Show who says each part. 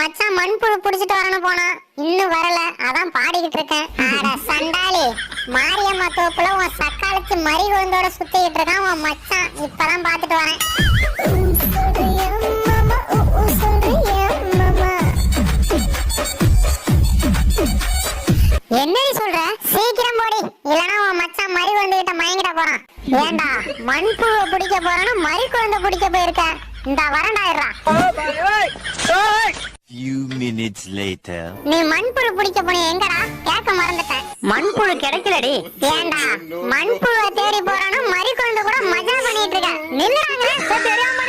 Speaker 1: மச்சான் மண்புழு புடிச்சிட்டு வரணும் போனா இன்னும் வரல. அதான் பாடிக்கிட்டு இருக்கேன். அட சண்டாளி, மாரியம்மா தோப்புல உன் சக்காலத்து மறிகொழுந்தோட சுத்திக்கிட்டு இருக்கான் உன் மச்சான். இப்பதான் பாத்துட்டு வரேன். என்னடி சொல்ற? சீக்கிரம் போடி, இல்லனா உன் மச்சான் மறிகொழுந்து கிட்ட மயங்கிட போறான். ஏண்டா மண்புழு பிடிக்க போறானு மறிகொழுந்த பிடிக்க போயிருக்க? இந்த வரண்டாயிரா.
Speaker 2: Few minutes later.
Speaker 1: நீ மண்புழு பிடிக்க போனே எங்கடா? கேட்க மறந்துட்டேன்.
Speaker 3: மண்புழு கிடைக்கலடி.
Speaker 1: ஏண்டா மண்புழுவை தேடி போறானு மறிகொழுந்து கூட மஜா பண்ணிட்டு இருக்க. நில்லுறாங்க.
Speaker 3: தெரியாம